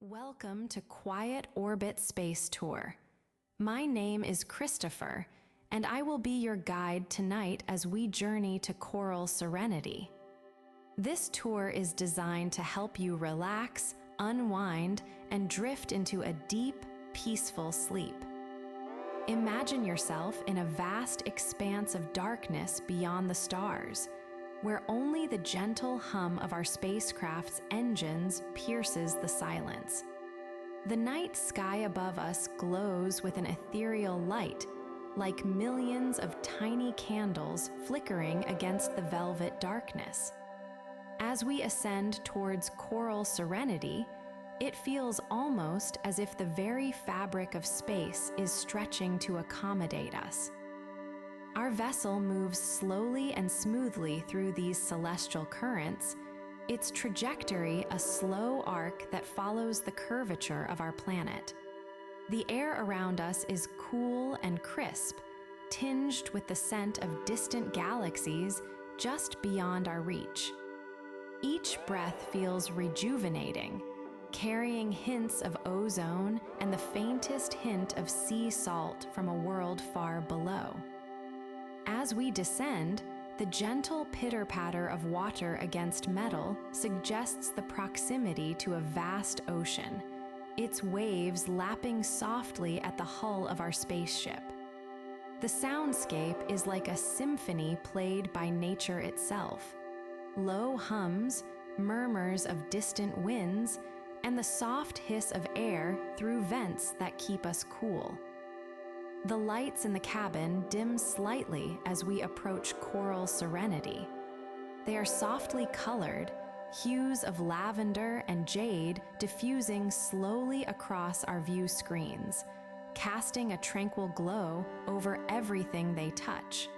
Welcome to Quiet Orbit Space Tour. My name is Christopher, and I will be your guide tonight as we journey to Coral Serenity. This tour is designed to help you relax, unwind, and drift into a deep, peaceful sleep. Imagine yourself in a vast expanse of darkness beyond the stars, where only the gentle hum of our spacecraft's engines pierces the silence. The night sky above us glows with an ethereal light, like millions of tiny candles flickering against the velvet darkness. As we ascend towards Coral Serenity, it feels almost as if the very fabric of space is stretching to accommodate us. Our vessel moves slowly and smoothly through these celestial currents, its trajectory a slow arc that follows the curvature of our planet. The air around us is cool and crisp, tinged with the scent of distant galaxies just beyond our reach. Each breath feels rejuvenating, carrying hints of ozone and the faintest hint of sea salt from a world far below. As we descend, the gentle pitter-patter of water against metal suggests the proximity to a vast ocean, its waves lapping softly at the hull of our spaceship. The soundscape is like a symphony played by nature itself. Low hums, murmurs of distant winds, and the soft hiss of air through vents that keep us cool. The lights in the cabin dim slightly as we approach Coral Serenity. They are softly colored, hues of lavender and jade diffusing slowly across our view screens, casting a tranquil glow over everything they touch.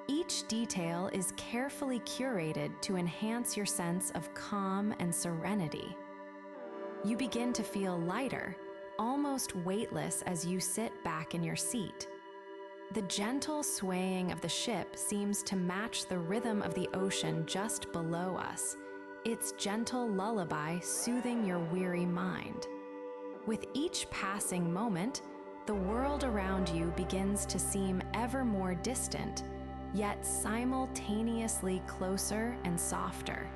Each detail is carefully curated to enhance your sense of calm and serenity. You begin to feel lighter, almost weightless as you sit back in your seat. The gentle swaying of the ship seems to match the rhythm of the ocean just below us, its gentle lullaby soothing your weary mind. With each passing moment, the world around you begins to seem ever more distant, yet simultaneously closer and softer.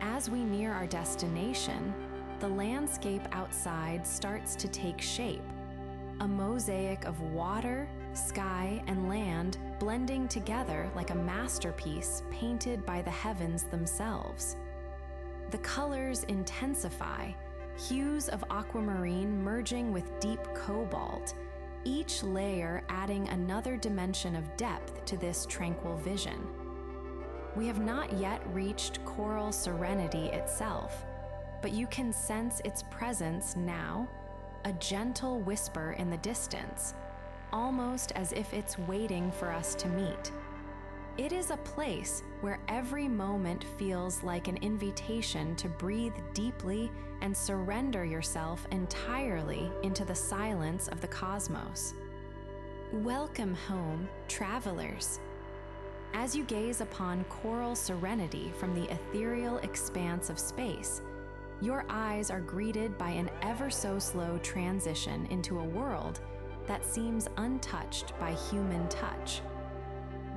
As we near our destination, the landscape outside starts to take shape, a mosaic of water, sky, and land blending together like a masterpiece painted by the heavens themselves. The colors intensify, hues of aquamarine merging with deep cobalt, each layer adding another dimension of depth to this tranquil vision. We have not yet reached Coral Serenity itself, but you can sense its presence now, a gentle whisper in the distance, almost as if it's waiting for us to meet. It is a place where every moment feels like an invitation to breathe deeply and surrender yourself entirely into the silence of the cosmos. Welcome home, travelers. As you gaze upon Coral Serenity from the ethereal expanse of space, your eyes are greeted by an ever-so-slow transition into a world that seems untouched by human touch.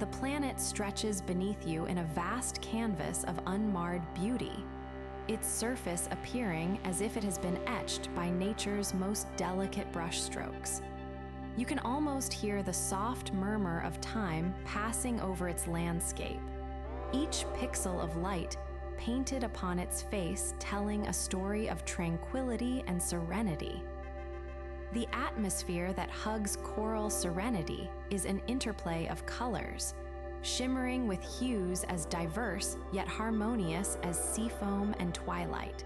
The planet stretches beneath you in a vast canvas of unmarred beauty, its surface appearing as if it has been etched by nature's most delicate brushstrokes. You can almost hear the soft murmur of time passing over its landscape, each pixel of light painted upon its face telling a story of tranquility and serenity. The atmosphere that hugs Coral Serenity is an interplay of colors, shimmering with hues as diverse yet harmonious as seafoam and twilight.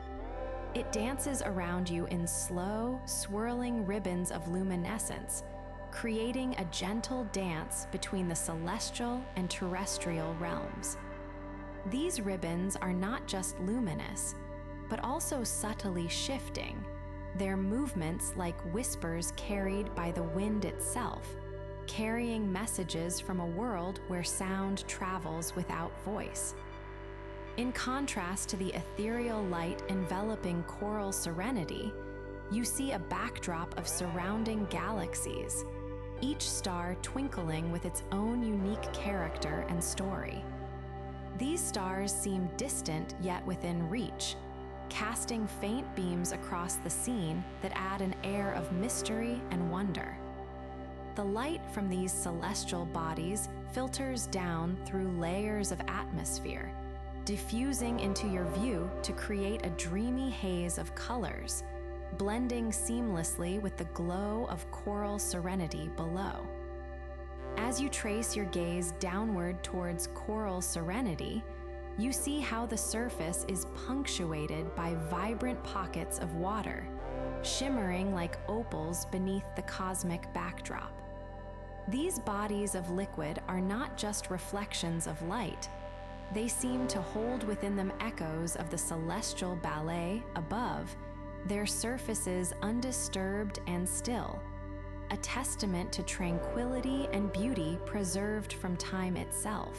It dances around you in slow, swirling ribbons of luminescence, creating a gentle dance between the celestial and terrestrial realms. These ribbons are not just luminous, but also subtly shifting, their movements like whispers carried by the wind itself, carrying messages from a world where sound travels without voice. In contrast to the ethereal light enveloping Coral Serenity, you see a backdrop of surrounding galaxies, each star twinkling with its own unique character and story. These stars seem distant yet within reach, casting faint beams across the scene that add an air of mystery and wonder. The light from these celestial bodies filters down through layers of atmosphere, diffusing into your view to create a dreamy haze of colors, blending seamlessly with the glow of Coral Serenity below. As you trace your gaze downward towards Coral Serenity, you see how the surface is punctuated by vibrant pockets of water, shimmering like opals beneath the cosmic backdrop. These bodies of liquid are not just reflections of light. They seem to hold within them echoes of the celestial ballet above, their surfaces undisturbed and still, a testament to tranquility and beauty preserved from time itself.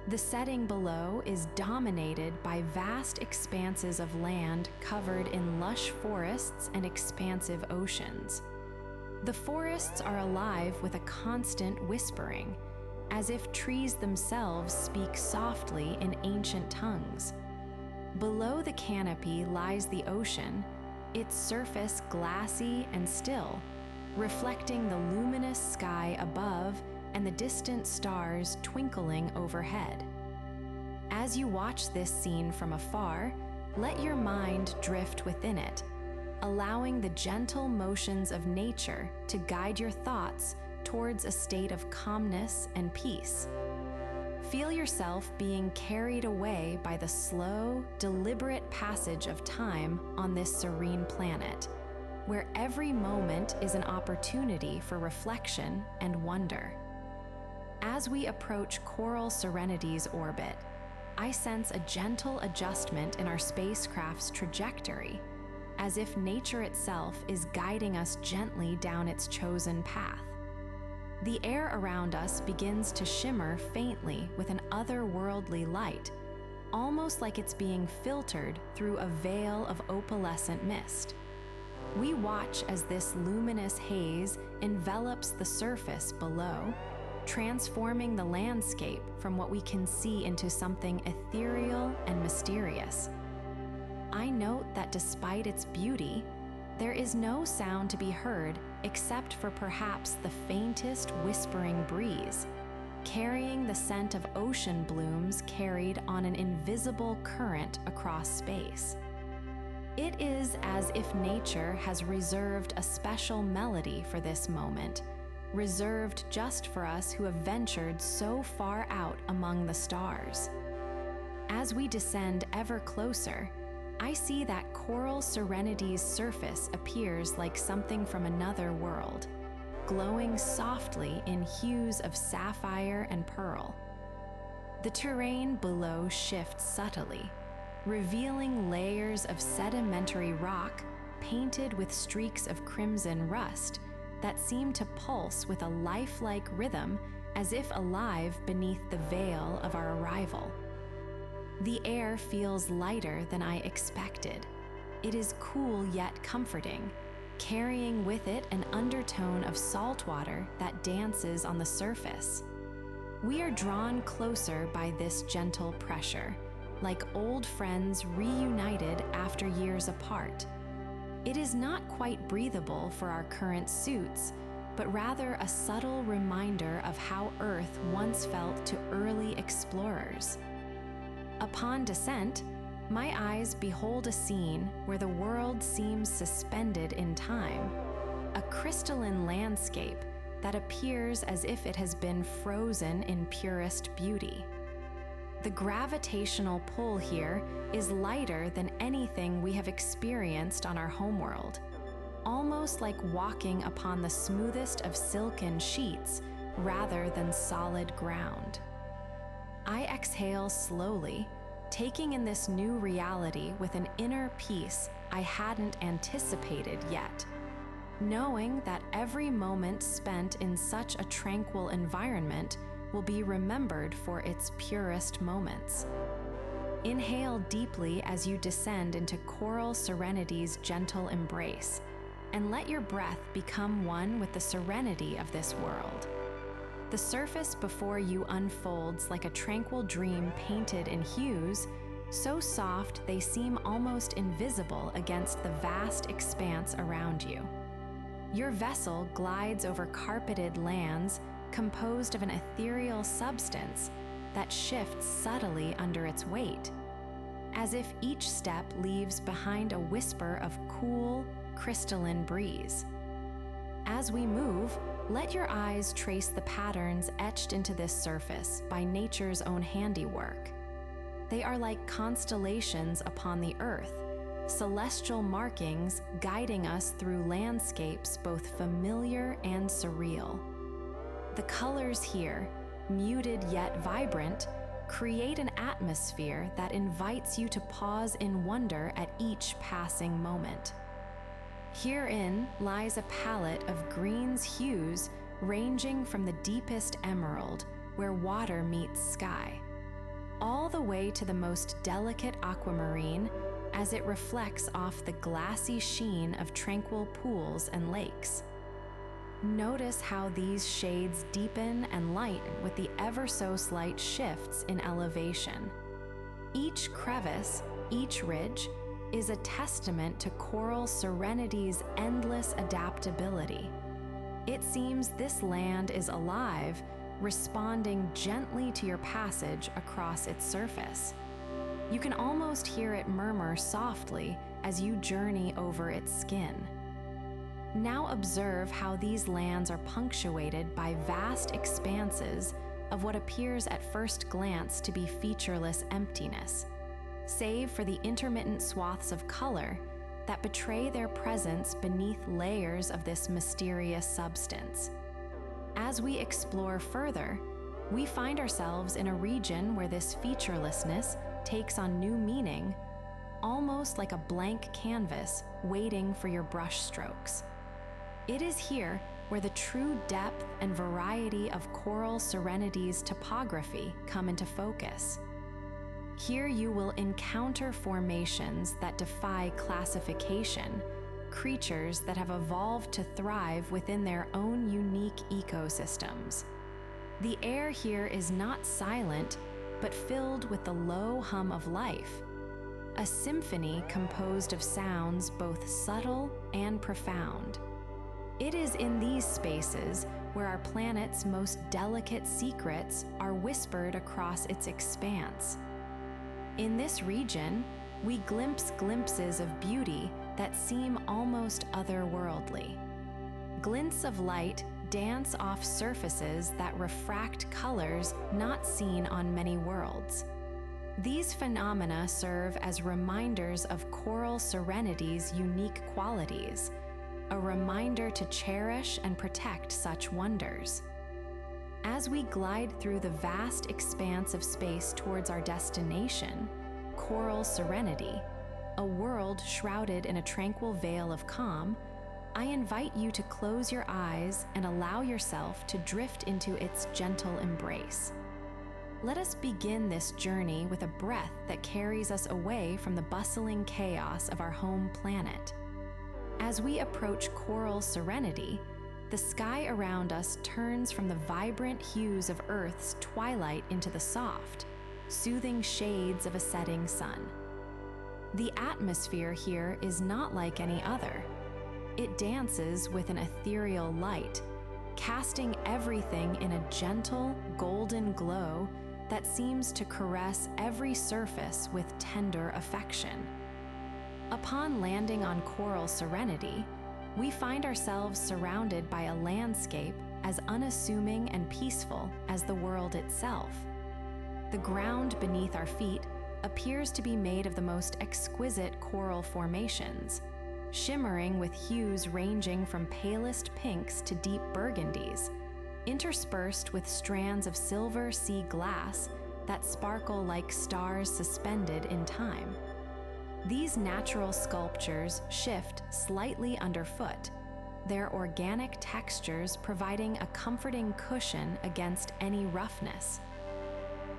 The setting below is dominated by vast expanses of land covered in lush forests and expansive oceans. The forests are alive with a constant whispering, as if trees themselves speak softly in ancient tongues. Below the canopy lies the ocean, its surface glassy and still, reflecting the luminous sky above and the distant stars twinkling overhead. As you watch this scene from afar, let your mind drift within it, allowing the gentle motions of nature to guide your thoughts towards a state of calmness and peace. Feel yourself being carried away by the slow, deliberate passage of time on this serene planet, where every moment is an opportunity for reflection and wonder. As we approach Coral Serenity's orbit, I sense a gentle adjustment in our spacecraft's trajectory, as if nature itself is guiding us gently down its chosen path. The air around us begins to shimmer faintly with an otherworldly light, almost like it's being filtered through a veil of opalescent mist. We watch as this luminous haze envelops the surface below, transforming the landscape from what we can see into something ethereal and mysterious. I note that despite its beauty, there is no sound to be heard except for perhaps the faintest whispering breeze, carrying the scent of ocean blooms carried on an invisible current across space. It is as if nature has reserved a special melody for this moment, reserved just for us who have ventured so far out among the stars. As we descend ever closer, I see that Coral Serenity's surface appears like something from another world, glowing softly in hues of sapphire and pearl. The terrain below shifts subtly, revealing layers of sedimentary rock painted with streaks of crimson rust that seem to pulse with a lifelike rhythm as if alive beneath the veil of our arrival. The air feels lighter than I expected. It is cool yet comforting, carrying with it an undertone of salt water that dances on the surface. We are drawn closer by this gentle pressure, like old friends reunited after years apart. It is not quite breathable for our current suits, but rather a subtle reminder of how Earth once felt to early explorers. Upon descent, my eyes behold a scene where the world seems suspended in time, a crystalline landscape that appears as if it has been frozen in purest beauty. The gravitational pull here is lighter than anything we have experienced on our homeworld, almost like walking upon the smoothest of silken sheets rather than solid ground. I exhale slowly, taking in this new reality with an inner peace I hadn't anticipated yet, knowing that every moment spent in such a tranquil environment will be remembered for its purest moments. Inhale deeply as you descend into Coral Serenity's gentle embrace, and let your breath become one with the serenity of this world. The surface before you unfolds like a tranquil dream painted in hues so soft they seem almost invisible against the vast expanse around you. Your vessel glides over carpeted lands composed of an ethereal substance that shifts subtly under its weight, as if each step leaves behind a whisper of cool, crystalline breeze. As we move, let your eyes trace the patterns etched into this surface by nature's own handiwork. They are like constellations upon the earth, celestial markings guiding us through landscapes both familiar and surreal. The colors here, muted yet vibrant, create an atmosphere that invites you to pause in wonder at each passing moment. Herein lies a palette of greens hues ranging from the deepest emerald, where water meets sky, all the way to the most delicate aquamarine as it reflects off the glassy sheen of tranquil pools and lakes. Notice how these shades deepen and lighten with the ever so slight shifts in elevation. Each crevice, each ridge, is a testament to Coral Serenity's endless adaptability. It seems this land is alive, responding gently to your passage across its surface. You can almost hear it murmur softly as you journey over its skin. Now observe how these lands are punctuated by vast expanses of what appears at first glance to be featureless emptiness, save for the intermittent swaths of color that betray their presence beneath layers of this mysterious substance. As we explore further, we find ourselves in a region where this featurelessness takes on new meaning, almost like a blank canvas waiting for your brush strokes. It is here where the true depth and variety of Coral Serenity's topography come into focus. Here you will encounter formations that defy classification, creatures that have evolved to thrive within their own unique ecosystems. The air here is not silent, but filled with the low hum of life, a symphony composed of sounds both subtle and profound. It is in these spaces where our planet's most delicate secrets are whispered across its expanse. In this region, we glimpse glimpses of beauty that seem almost otherworldly. Glints of light dance off surfaces that refract colors not seen on many worlds. These phenomena serve as reminders of Coral Serenity's unique qualities, a reminder to cherish and protect such wonders. As we glide through the vast expanse of space towards our destination, Coral Serenity, a world shrouded in a tranquil veil of calm, I invite you to close your eyes and allow yourself to drift into its gentle embrace. Let us begin this journey with a breath that carries us away from the bustling chaos of our home planet. As we approach Coral Serenity, the sky around us turns from the vibrant hues of Earth's twilight into the soft, soothing shades of a setting sun. The atmosphere here is not like any other. It dances with an ethereal light, casting everything in a gentle, golden glow that seems to caress every surface with tender affection. Upon landing on Coral Serenity, we find ourselves surrounded by a landscape as unassuming and peaceful as the world itself. The ground beneath our feet appears to be made of the most exquisite coral formations, shimmering with hues ranging from palest pinks to deep burgundies, interspersed with strands of silver sea glass that sparkle like stars suspended in time. These natural sculptures shift slightly underfoot, their organic textures providing a comforting cushion against any roughness.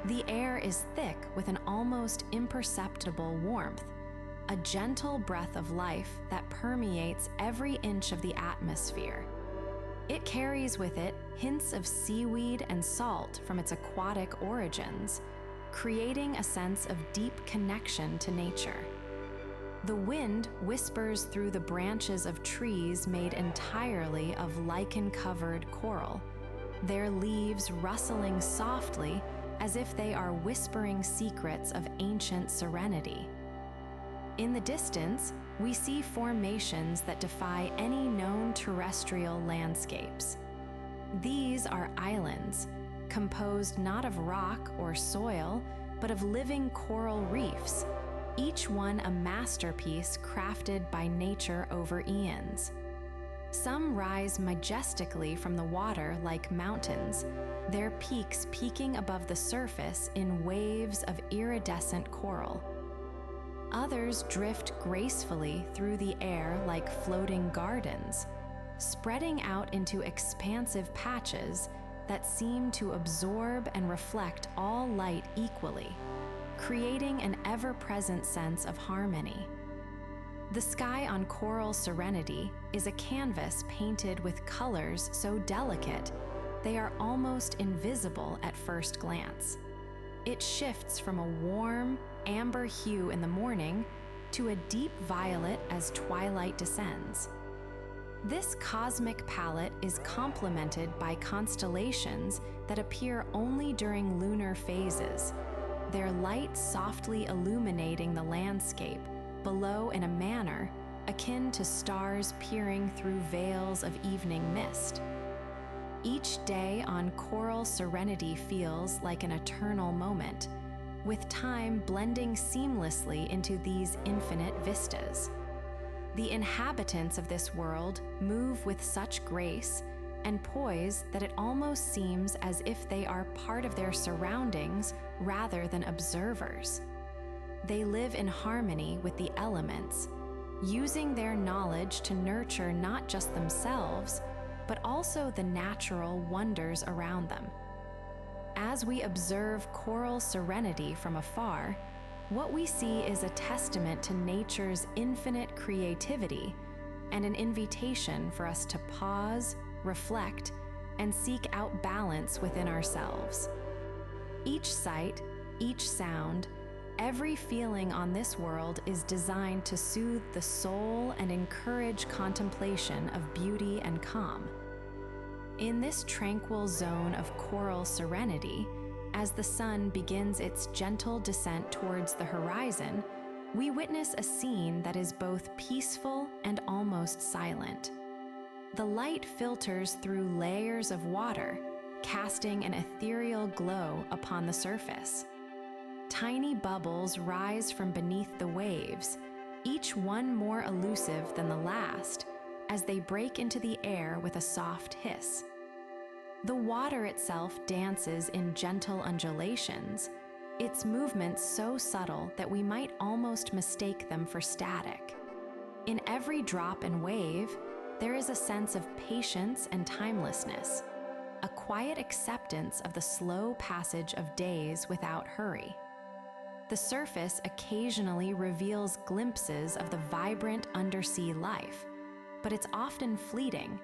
The air is thick with an almost imperceptible warmth, a gentle breath of life that permeates every inch of the atmosphere. It carries with it hints of seaweed and salt from its aquatic origins, creating a sense of deep connection to nature. The wind whispers through the branches of trees made entirely of lichen-covered coral, their leaves rustling softly as if they are whispering secrets of ancient serenity. In the distance, we see formations that defy any known terrestrial landscapes. These are islands, composed not of rock or soil, but of living coral reefs, each one a masterpiece crafted by nature over eons. Some rise majestically from the water like mountains, their peaks peaking above the surface in waves of iridescent coral. Others drift gracefully through the air like floating gardens, spreading out into expansive patches that seem to absorb and reflect all light equally, creating an ever-present sense of harmony. The sky on Coral Serenity is a canvas painted with colors so delicate they are almost invisible at first glance. It shifts from a warm, amber hue in the morning to a deep violet as twilight descends. This cosmic palette is complemented by constellations that appear only during lunar phases, their light softly illuminating the landscape below in a manner akin to stars peering through veils of evening mist. Each day on Coral Serenity feels like an eternal moment, with time blending seamlessly into these infinite vistas. The inhabitants of this world move with such grace and poise that it almost seems as if they are part of their surroundings rather than observers. They live in harmony with the elements, using their knowledge to nurture not just themselves, but also the natural wonders around them. As we observe Coral Serenity from afar, what we see is a testament to nature's infinite creativity and an invitation for us to pause, reflect, and seek out balance within ourselves. Each sight, each sound, every feeling on this world is designed to soothe the soul and encourage contemplation of beauty and calm. In this tranquil zone of Coral Serenity, as the sun begins its gentle descent towards the horizon, we witness a scene that is both peaceful and almost silent. The light filters through layers of water, casting an ethereal glow upon the surface. Tiny bubbles rise from beneath the waves, each one more elusive than the last, as they break into the air with a soft hiss. The water itself dances in gentle undulations, its movements so subtle that we might almost mistake them for static. In every drop and wave, there is a sense of patience and timelessness, a quiet acceptance of the slow passage of days without hurry. The surface occasionally reveals glimpses of the vibrant undersea life, but it's often fleeting.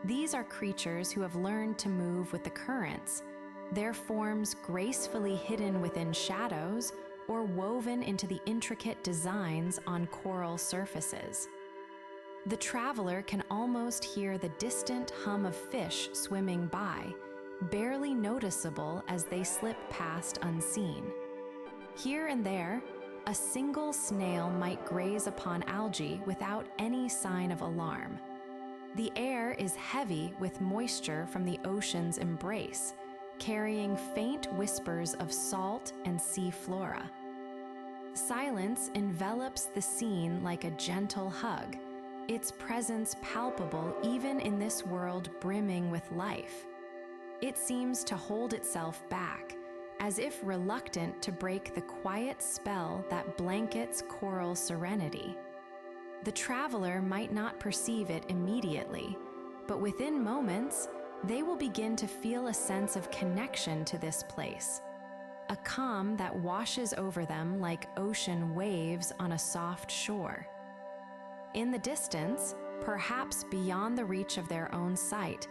These are creatures who have learned to move with the currents, their forms gracefully hidden within shadows or woven into the intricate designs on coral surfaces. The traveler can almost hear the distant hum of fish swimming by, barely noticeable as they slip past unseen. Here and there, a single snail might graze upon algae without any sign of alarm. The air is heavy with moisture from the ocean's embrace, carrying faint whispers of salt and sea flora. Silence envelops the scene like a gentle hug, its presence palpable even in this world brimming with life. It seems to hold itself back, as if reluctant to break the quiet spell that blankets Coral Serenity. The traveler might not perceive it immediately, but within moments, they will begin to feel a sense of connection to this place. a calm that washes over them like ocean waves on a soft shore. In the distance, perhaps beyond the reach of their own sight,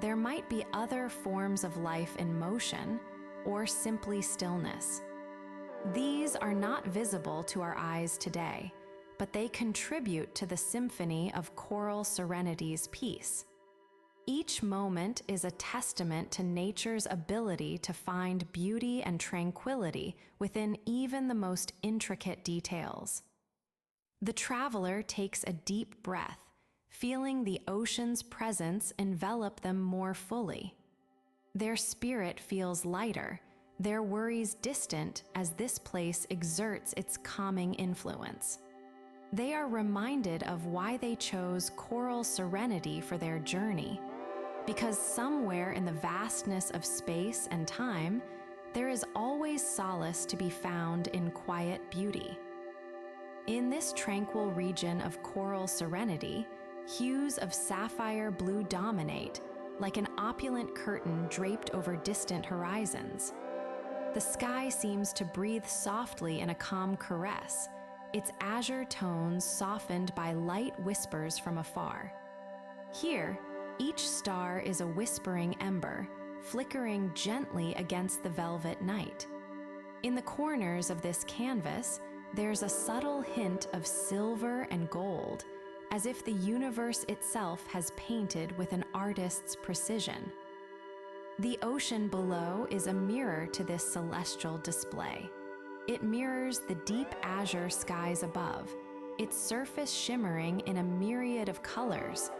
there might be other forms of life in motion or simply stillness. These are not visible to our eyes today, but they contribute to the symphony of Coral Serenity's peace. Each moment is a testament to nature's ability to find beauty and tranquility within even the most intricate details. The traveler takes a deep breath, feeling the ocean's presence envelop them more fully. Their spirit feels lighter, their worries distant as this place exerts its calming influence. They are reminded of why they chose Coral Serenity for their journey, because somewhere in the vastness of space and time, there is always solace to be found in quiet beauty. In this tranquil region of Coral Serenity, hues of sapphire blue dominate, like an opulent curtain draped over distant horizons. The sky seems to breathe softly in a calm caress, its azure tones softened by light whispers from afar. Here, each star is a whispering ember, flickering gently against the velvet night. In the corners of this canvas, there's a subtle hint of silver and gold, as if the universe itself has painted with an artist's precision. The ocean below is a mirror to this celestial display. It mirrors the deep azure skies above, its surface shimmering in a myriad of colors,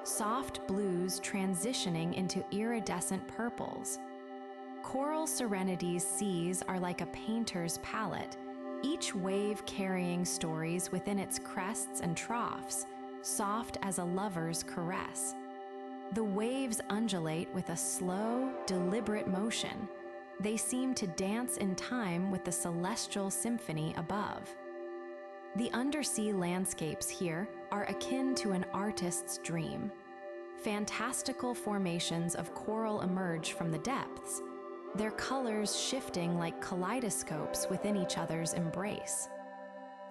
soft blues transitioning into iridescent purples. Coral Serenity's seas are like a painter's palette, each wave carrying stories within its crests and troughs, soft as a lover's caress. The waves undulate with a slow, deliberate motion. They seem to dance in time with the celestial symphony above. The undersea landscapes here are akin to an artist's dream. Fantastical formations of coral emerge from the depths, their colors shifting like kaleidoscopes within each other's embrace.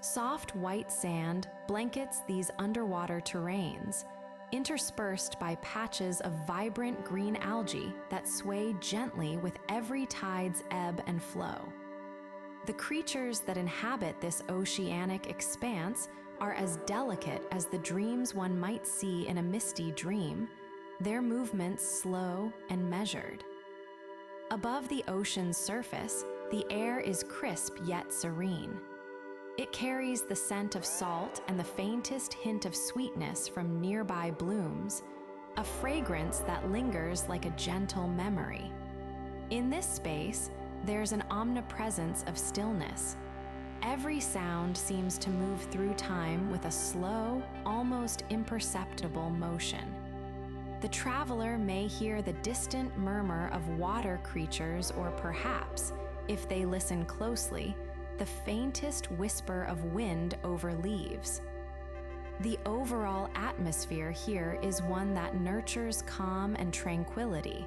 Soft white sand blankets these underwater terrains, interspersed by patches of vibrant green algae that sway gently with every tide's ebb and flow. The creatures that inhabit this oceanic expanse are as delicate as the dreams one might see in a misty dream, their movements slow and measured. Above the ocean's surface, the air is crisp yet serene. It carries the scent of salt and the faintest hint of sweetness from nearby blooms, a fragrance that lingers like a gentle memory. In this space, there's an omnipresence of stillness. Every sound seems to move through time with a slow, almost imperceptible motion. The traveler may hear the distant murmur of water creatures, or perhaps, if they listen closely, the faintest whisper of wind over leaves. The overall atmosphere here is one that nurtures calm and tranquility.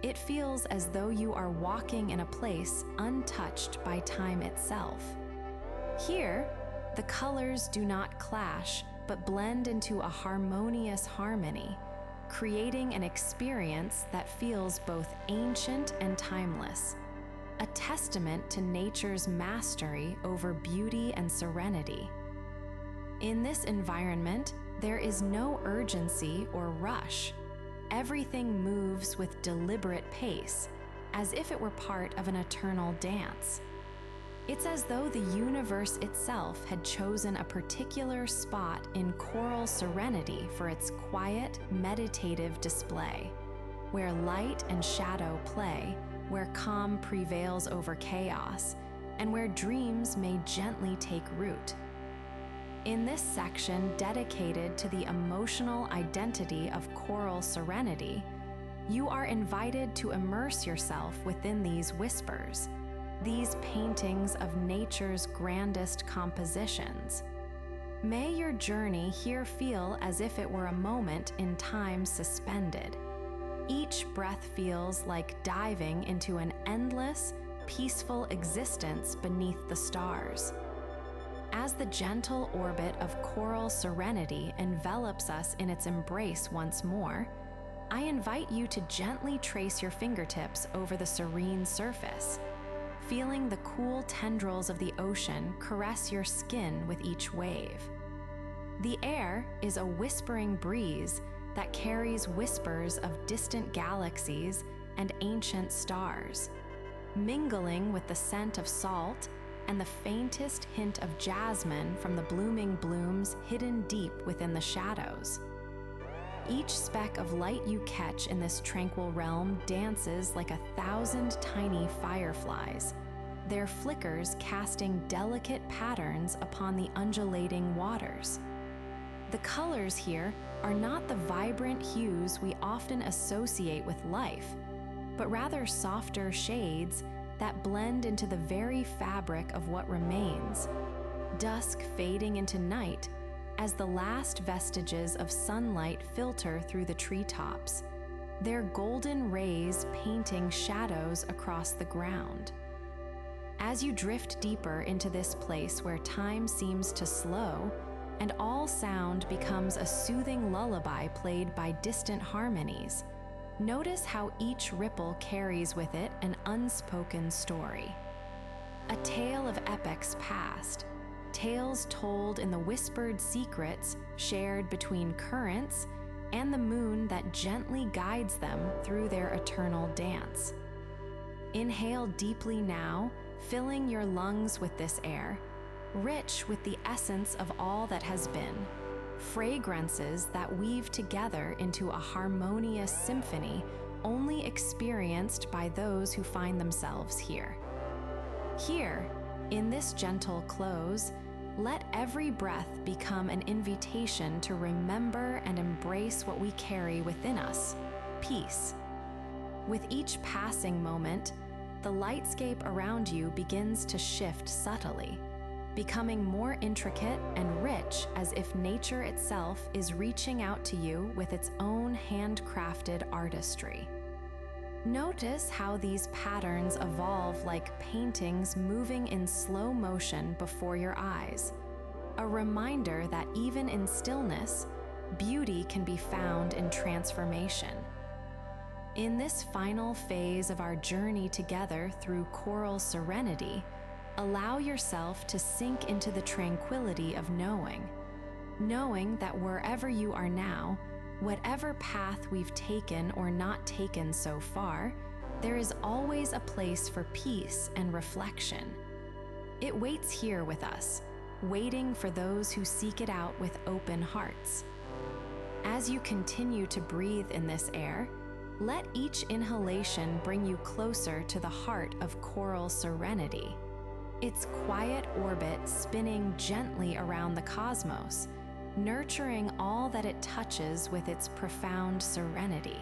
It feels as though you are walking in a place untouched by time itself. Here, the colors do not clash, but blend into a harmonious harmony, creating an experience that feels both ancient and timeless, a testament to nature's mastery over beauty and serenity. In this environment, there is no urgency or rush. Everything moves with deliberate pace, as if it were part of an eternal dance. It's as though the universe itself had chosen a particular spot in Coral Serenity for its quiet, meditative display, where light and shadow play, where calm prevails over chaos, and where dreams may gently take root. In this section dedicated to the emotional identity of Coral Serenity, you are invited to immerse yourself within these whispers, these paintings of nature's grandest compositions. May your journey here feel as if it were a moment in time suspended. Each breath feels like diving into an endless, peaceful existence beneath the stars. As the gentle orbit of Coral Serenity envelops us in its embrace once more, I invite you to gently trace your fingertips over the serene surface, feeling the cool tendrils of the ocean caress your skin with each wave. The air is a whispering breeze that carries whispers of distant galaxies and ancient stars, mingling with the scent of salt and the faintest hint of jasmine from the blooming blooms hidden deep within the shadows. Each speck of light you catch in this tranquil realm dances like 1,000 tiny fireflies, their flickers casting delicate patterns upon the undulating waters. The colors here are not the vibrant hues we often associate with life, but rather softer shades that blend into the very fabric of what remains, dusk fading into night as the last vestiges of sunlight filter through the treetops, their golden rays painting shadows across the ground. As you drift deeper into this place where time seems to slow and all sound becomes a soothing lullaby played by distant harmonies, notice how each ripple carries with it an unspoken story. A tale of epochs past, tales told in the whispered secrets shared between currents and the moon that gently guides them through their eternal dance. Inhale deeply now, filling your lungs with this air, rich with the essence of all that has been, fragrances that weave together into a harmonious symphony only experienced by those who find themselves here. Here, in this gentle close, let every breath become an invitation to remember and embrace what we carry within us, peace. With each passing moment, the lightscape around you begins to shift subtly, becoming more intricate and rich as if nature itself is reaching out to you with its own handcrafted artistry. Notice how these patterns evolve like paintings moving in slow motion before your eyes, a reminder that even in stillness, beauty can be found in transformation. In this final phase of our journey together through Coral Serenity, allow yourself to sink into the tranquility of knowing that wherever you are now, whatever path we've taken or not taken so far, there is always a place for peace and reflection. It waits here with us, waiting for those who seek it out with open hearts. As you continue to breathe in this air, let each inhalation bring you closer to the heart of Coral Serenity, its quiet orbit spinning gently around the cosmos, nurturing all that it touches with its profound serenity.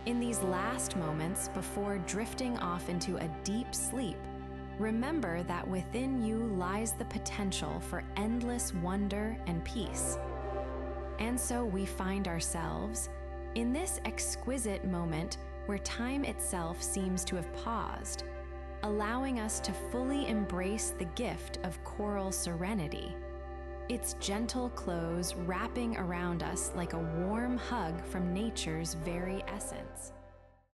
In these last moments before drifting off into a deep sleep, remember that within you lies the potential for endless wonder and peace. And so we find ourselves in this exquisite moment where time itself seems to have paused, allowing us to fully embrace the gift of Coral Serenity, its gentle close wrapping around us like a warm hug from nature's very essence.